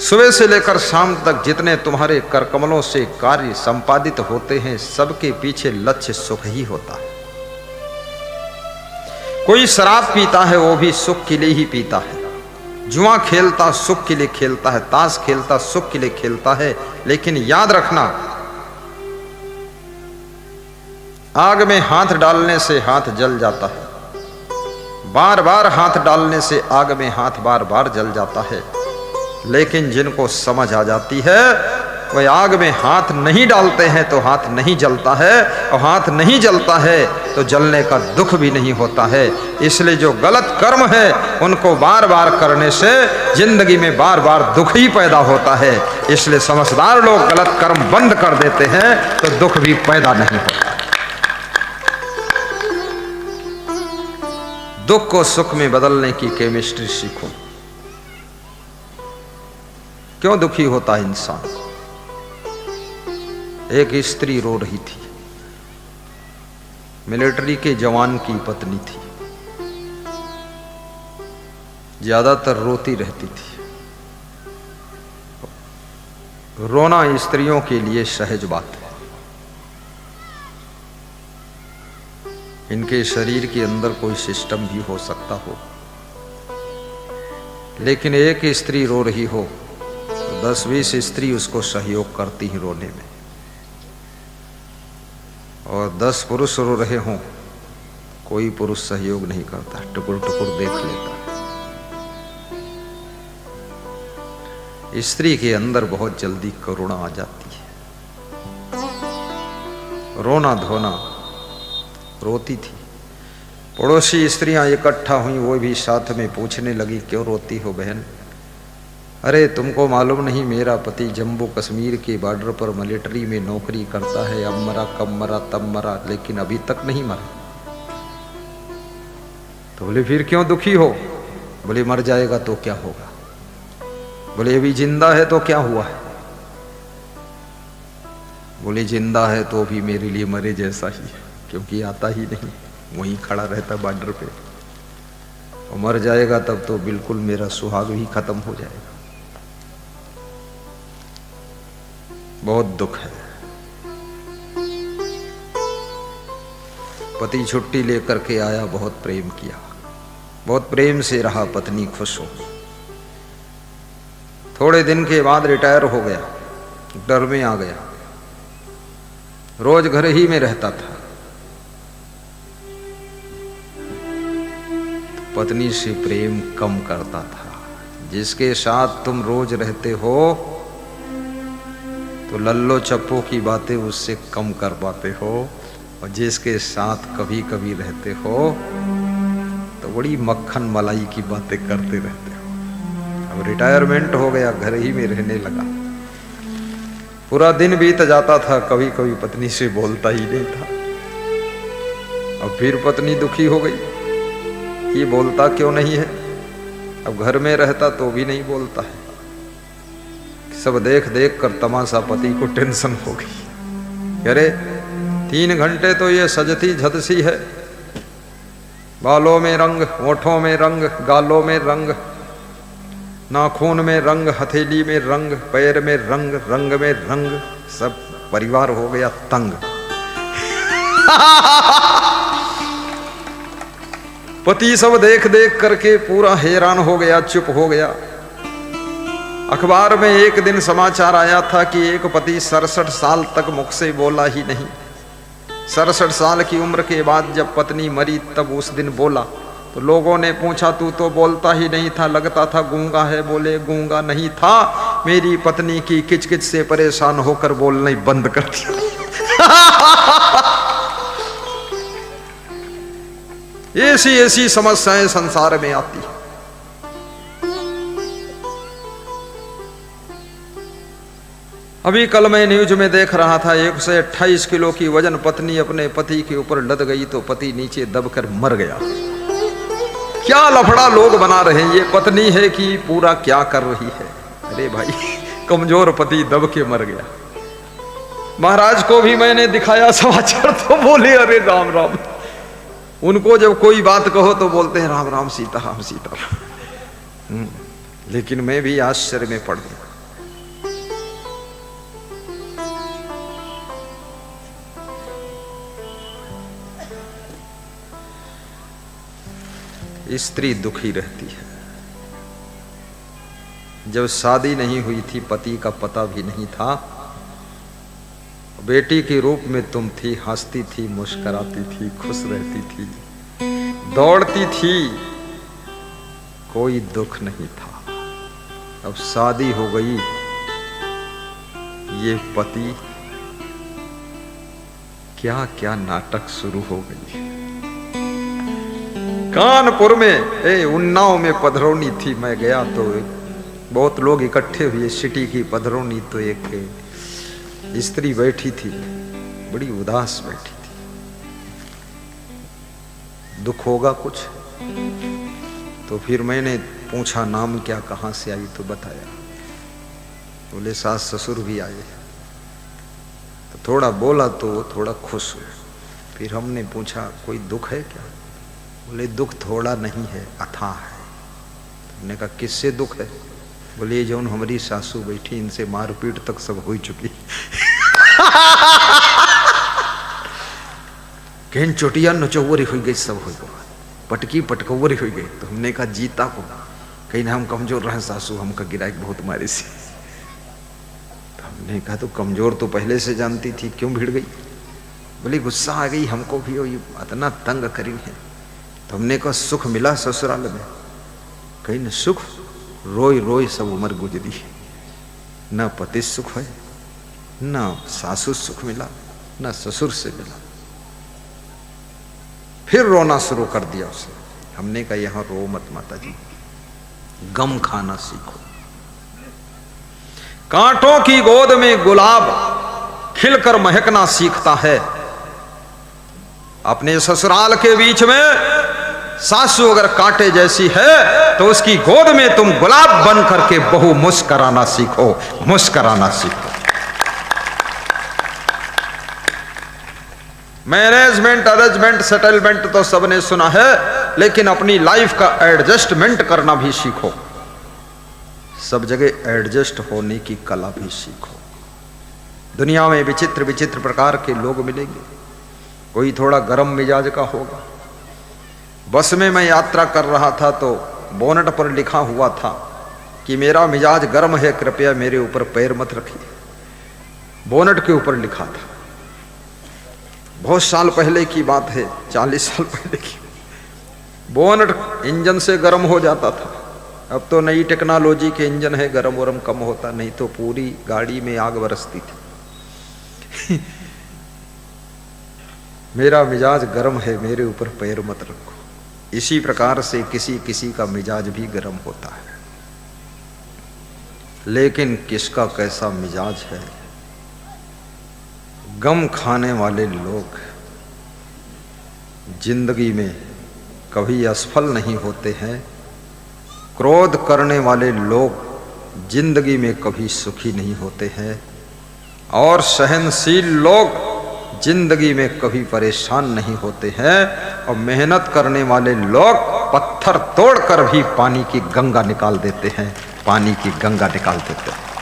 सुबह से लेकर शाम तक जितने तुम्हारे करकमलों से कार्य संपादित होते हैं, सबके पीछे लक्ष्य सुख ही होता है। कोई शराब पीता है वो भी सुख के लिए ही पीता है, जुआ खेलता सुख के लिए खेलता है, ताश खेलता सुख के लिए खेलता है। लेकिन याद रखना, आग में हाथ डालने से हाथ जल जाता है, बार बार हाथ डालने से आग में हाथ बार बार जल जाता है। लेकिन जिनको समझ आ जाती है वह आग में हाथ नहीं डालते हैं तो हाथ नहीं जलता है, और हाथ नहीं जलता है तो जलने का दुख भी नहीं होता है। इसलिए जो गलत कर्म है उनको बार बार करने से जिंदगी में बार बार दुख ही पैदा होता है। इसलिए समझदार लोग गलत कर्म बंद कर देते हैं तो दुख भी पैदा नहीं होता। दुख को सुख में बदलने की केमिस्ट्री सीखो। क्यों दुखी होता है इंसान? एक स्त्री रो रही थी, मिलिट्री के जवान की पत्नी थी, ज्यादातर रोती रहती थी। रोना स्त्रियों के लिए सहज बात है। इनके शरीर के अंदर कोई सिस्टम भी हो सकता हो, लेकिन एक स्त्री रो रही हो 10-20 स्त्री उसको सहयोग करती हैं रोने में, और 10 पुरुष रो रहे हों कोई पुरुष सहयोग नहीं करता, टुकुर टुकुर देख लेता है। स्त्री के अंदर बहुत जल्दी करुणा आ जाती है। रोना धोना, रोती थी। पड़ोसी स्त्रियां इकट्ठा हुई, वो भी साथ में पूछने लगी, क्यों रोती हो बहन? अरे तुमको मालूम नहीं, मेरा पति जम्मू कश्मीर के बॉर्डर पर मिलिट्री में नौकरी करता है, अब मरा कब मरा तब मरा, लेकिन अभी तक नहीं मरा। तो बोले फिर क्यों दुखी हो? बोले मर जाएगा तो क्या होगा। बोले अभी जिंदा है तो क्या हुआ है? बोले जिंदा है तो भी मेरे लिए मरे जैसा ही है, क्योंकि आता ही नहीं, वहीं खड़ा रहता बॉर्डर पे। और मर जाएगा तब तो बिल्कुल मेरा सुहाग ही खत्म हो जाएगा। बहुत दुख है। पति छुट्टी लेकर के आया, बहुत प्रेम किया, बहुत प्रेम से रहा, पत्नी खुश हो। थोड़े दिन के बाद रिटायर हो गया, डर में आ गया, रोज घर ही में रहता था। पत्नी से प्रेम कम करता था। जिसके साथ तुम रोज रहते हो तो लल्लो चप्पो की बातें उससे कम कर पाते हो, और जिसके साथ कभी कभी रहते हो तो बड़ी मक्खन मलाई की बातें करते रहते हो। अब रिटायरमेंट हो गया, घर ही में रहने लगा। पूरा दिन बीत जाता था, कभी कभी पत्नी से बोलता ही नहीं था। अब फिर पत्नी दुखी हो गई, ये बोलता क्यों नहीं है? अब घर में रहता तो भी नहीं बोलता है। सब देख देख कर तमाशा पति को टेंशन हो गई। अरे 3 घंटे तो ये सजती झदसी है, बालों में रंग, होठों में रंग, गालों में रंग, नाखून में रंग, हथेली में रंग, पैर में रंग, रंग में रंग, सब परिवार हो गया तंग। पति सब देख देख करके पूरा हैरान हो गया, चुप हो गया। अखबार में एक दिन समाचार आया था कि एक पति 67 साल तक मुख से बोला ही नहीं। 67 साल की उम्र के बाद जब पत्नी मरी तब उस दिन बोला। तो लोगों ने पूछा, तू तो बोलता ही नहीं था, लगता था गूंगा है। बोले गूंगा नहीं था, मेरी पत्नी की किचकिच से परेशान होकर बोलना ही बंद कर दिया। ऐसी ऐसी समस्याएं संसार में आती है। अभी कल मैं न्यूज में देख रहा था, 128 किलो की वजन पत्नी अपने पति के ऊपर लद गई तो पति नीचे दबकर मर गया। क्या लफड़ा लोग बना रहे हैं, ये पत्नी है कि पूरा क्या कर रही है। अरे भाई, कमजोर पति दब के मर गया। महाराज को भी मैंने दिखाया समाचार, तो बोले अरे राम राम। उनको जब कोई बात कहो तो बोलते हैं राम राम सीता राम सीता राम। लेकिन मैं भी आश्चर्य में पड़ गया। स्त्री दुखी रहती है। जब शादी नहीं हुई थी, पति का पता भी नहीं था, बेटी के रूप में तुम थी, हंसती थी, मुस्कुराती थी, खुश रहती थी, दौड़ती थी, कोई दुख नहीं था। अब शादी हो गई, ये पति क्या क्या नाटक शुरू हो गई। कानपुर में उन्नाव में पधरौनी थी, मैं गया तो बहुत लोग इकट्ठे हुए, सिटी की पधरौनी। तो एक स्त्री बैठी थी, बड़ी उदास बैठी थी। दुख होगा कुछ? तो फिर मैंने पूछा नाम क्या, कहाँ से आई, तो बताया। बोले सास ससुर भी आए। तो थोड़ा बोला तो वो थोड़ा खुश हुए। फिर हमने पूछा कोई दुख है क्या? बोले दुख थोड़ा नहीं है, अथाह है। हमने कहा किससे दुख है? बोले जो हमारी सासू बैठी, इनसे मारपीट तक सब हो चुकी। कहीं चोटिया नचौवरी हो गई, सब हो गई, पटकी पटकौवरी हो गई। तो हमने कहा जीता को कहीं ना हम कमजोर रहे, सासू हमका गिराई बहुत मारी सी। तो हमने कहा तो कमजोर तो पहले से जानती थी, क्यों भिड़ गई? बोली गुस्सा आ गई हमको भी, इतना तंग करी है। तो हमने कहा सुख मिला ससुराल में? कहीं न सुख, रोई रोई सब उम्र गुजरी, न पति सुख है, न सासू सुख मिला, न ससुर से मिला। फिर रोना शुरू कर दिया उसे। हमने कहा यहां रो मत माता जी, गम खाना सीखो। कांटों की गोद में गुलाब खिलकर महकना सीखता है। अपने ससुराल के बीच में सासू अगर कांटे जैसी है, तो उसकी गोद में तुम गुलाब बन करके बहु मुस्कराना सीखो, मुस्कराना सीखो। मैनेजमेंट, अरेंजमेंट, सेटलमेंट तो सबने सुना है, लेकिन अपनी लाइफ का एडजस्टमेंट करना भी सीखो। सब जगह एडजस्ट होने की कला भी सीखो। दुनिया में विचित्र विचित्र प्रकार के लोग मिलेंगे। कोई थोड़ा गर्म मिजाज का होगा। बस में मैं यात्रा कर रहा था तो बोनट पर लिखा हुआ था कि मेरा मिजाज गर्म है, कृपया मेरे ऊपर पैर मत रखिए। बोनट के ऊपर लिखा था। बहुत साल पहले की बात है, 40 साल पहले की। बोनट इंजन से गर्म हो जाता था। अब तो नई टेक्नोलॉजी के इंजन है, गर्म वरम कम होता, नहीं तो पूरी गाड़ी में आग बरसती थी। मेरा मिजाज गर्म है, मेरे ऊपर पैर मत रखो। इसी प्रकार से किसी किसी का मिजाज भी गर्म होता है, लेकिन किसका कैसा मिजाज है। गम खाने वाले लोग जिंदगी में कभी असफल नहीं होते हैं। क्रोध करने वाले लोग जिंदगी में कभी सुखी नहीं होते हैं। और सहनशील लोग जिंदगी में कभी परेशान नहीं होते हैं। और मेहनत करने वाले लोग पत्थर तोड़कर भी पानी की गंगा निकाल देते हैं, पानी की गंगा निकाल देते हैं।